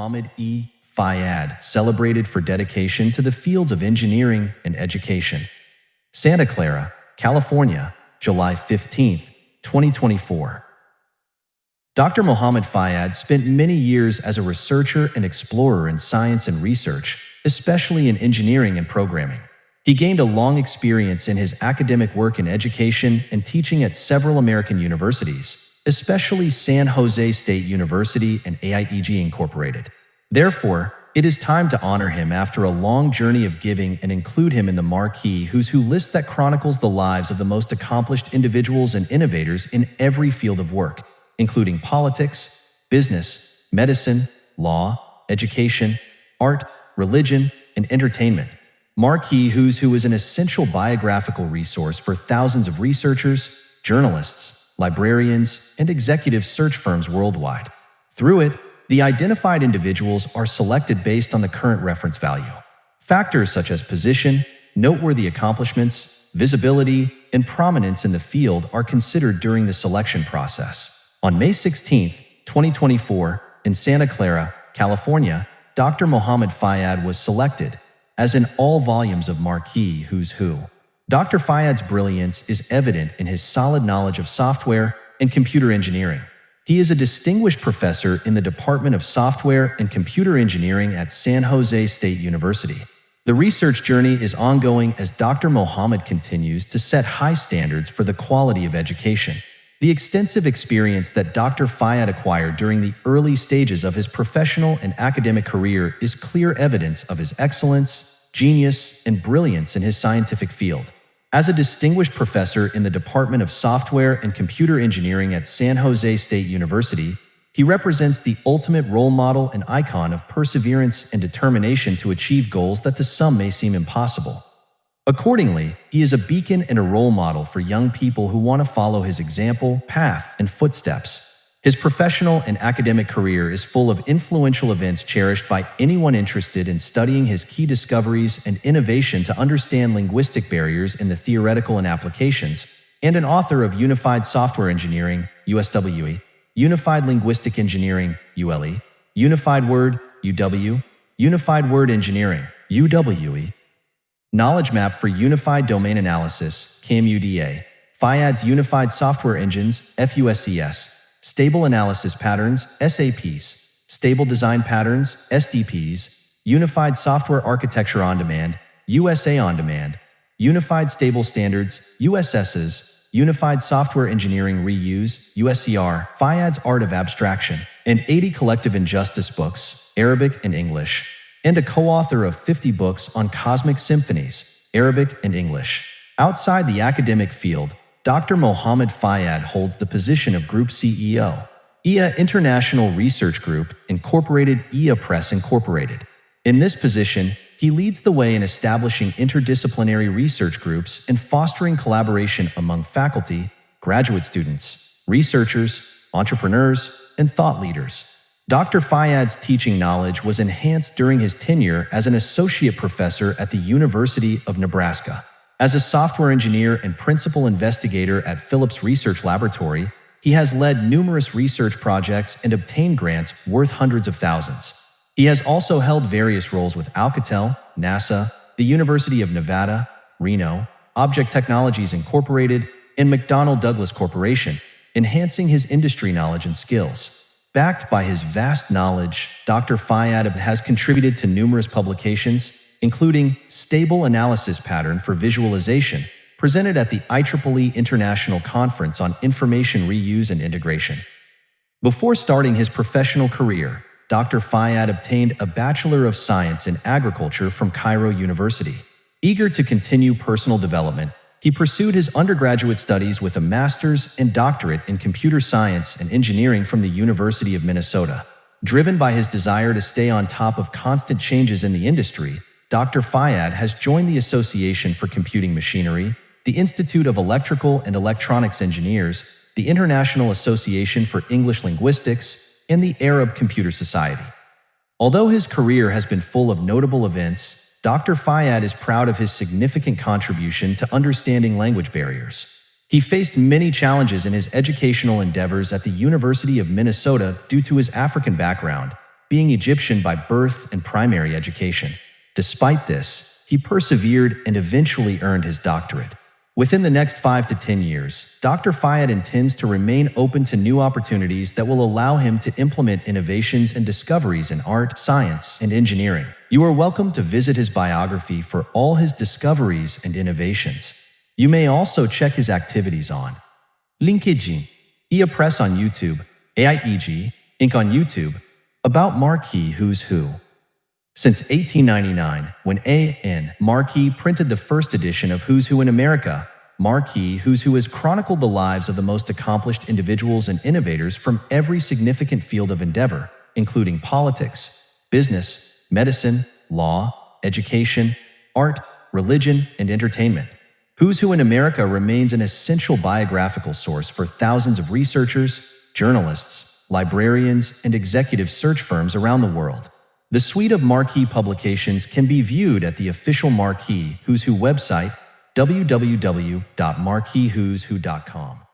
Mohamed Fayad, celebrated for dedication to the fields of engineering and education. Santa Clara, California, July 15, 2024. Dr. Mohamed Fayad spent many years as a researcher and explorer in science and research, especially in engineering and programming. He gained a long experience in his academic work in education and teaching at several American universities, especially San Jose State University and AIEG Incorporated. Therefore, it is time to honor him after a long journey of giving and include him in the marquee Who's Who list that chronicles the lives of the most accomplished individuals and innovators in every field of work, including politics, business, medicine, law, education, art, religion, and entertainment. Marquee Who's Who is an essential biographical resource for thousands of researchers, journalists, librarians, and executive search firms worldwide. Through it, the identified individuals are selected based on the current reference value. Factors such as position, noteworthy accomplishments, visibility, and prominence in the field are considered during the selection process. On May 16, 2024, in Santa Clara, California, Dr. Mohamed Fayad was selected, as in all volumes of Marquee Who's Who. Dr. Fayad's brilliance is evident in his solid knowledge of software and computer engineering. He is a distinguished professor in the Department of Software and Computer Engineering at San Jose State University. The research journey is ongoing as Dr. Mohamed continues to set high standards for the quality of education. The extensive experience that Dr. Fayad acquired during the early stages of his professional and academic career is clear evidence of his excellence, genius, and brilliance in his scientific field. As a distinguished professor in the Department of Software and Computer Engineering at San Jose State University, he represents the ultimate role model and icon of perseverance and determination to achieve goals that to some may seem impossible. Accordingly, he is a beacon and a role model for young people who want to follow his example, path, and footsteps. His professional and academic career is full of influential events cherished by anyone interested in studying his key discoveries and innovation to understand linguistic barriers in the theoretical and applications, and an author of Unified Software Engineering, USWE, Unified Linguistic Engineering, ULE, Unified Word, UW, Unified Word Engineering, UWE, Knowledge Map for Unified Domain Analysis, CAMUDA, Fayad's Unified Software Engines, FUSCS, Stable Analysis Patterns, SAPs, Stable Design Patterns, SDPs, Unified Software Architecture On Demand, USA On Demand, Unified Stable Standards, USSs, Unified Software Engineering Reuse, USCR, Fayad's Art of Abstraction, and 80 collective injustice books, Arabic and English, and a co-author of 50 books on cosmic symphonies, Arabic and English. Outside the academic field, Dr. Mohamed Fayad holds the position of Group CEO, IA International Research Group, Incorporated, IA Press Incorporated. In this position, he leads the way in establishing interdisciplinary research groups and fostering collaboration among faculty, graduate students, researchers, entrepreneurs, and thought leaders. Dr. Fayad's teaching knowledge was enhanced during his tenure as an associate professor at the University of Nebraska. As a software engineer and principal investigator at Phillips Research Laboratory, he has led numerous research projects and obtained grants worth hundreds of thousands. He has also held various roles with Alcatel, NASA, the University of Nevada, Reno, Object Technologies Incorporated, and McDonnell Douglas Corporation, enhancing his industry knowledge and skills. Backed by his vast knowledge, Dr. Fayad has contributed to numerous publications, including Stable Analysis Pattern for Visualization, presented at the IEEE International Conference on Information Reuse and Integration. Before starting his professional career, Dr. Fayad obtained a Bachelor of Science in Agriculture from Cairo University. Eager to continue personal development, he pursued his undergraduate studies with a master's and doctorate in computer science and engineering from the University of Minnesota. Driven by his desire to stay on top of constant changes in the industry, Dr. Fayad has joined the Association for Computing Machinery, the Institute of Electrical and Electronics Engineers, the International Association for English Linguistics, and the Arab Computer Society. Although his career has been full of notable events, Dr. Fayad is proud of his significant contribution to understanding language barriers. He faced many challenges in his educational endeavors at the University of Minnesota due to his African background, being Egyptian by birth and primary education. Despite this, he persevered and eventually earned his doctorate. Within the next 5 to 10 years, Dr. Fayad intends to remain open to new opportunities that will allow him to implement innovations and discoveries in art, science, and engineering. You are welcome to visit his biography for all his discoveries and innovations. You may also check his activities on LinkedIn, IA Press on YouTube, AIEG, Inc. on YouTube, About Marquis Who's Who. Since 1899, when A.N. Marquis printed the first edition of Who's Who in America, Marquis Who's Who has chronicled the lives of the most accomplished individuals and innovators from every significant field of endeavor, including politics, business, medicine, law, education, art, religion, and entertainment. Who's Who in America remains an essential biographical source for thousands of researchers, journalists, librarians, and executive search firms around the world. The suite of Marquis publications can be viewed at the official Marquis Who's Who website, www.marquiswhoswho.com.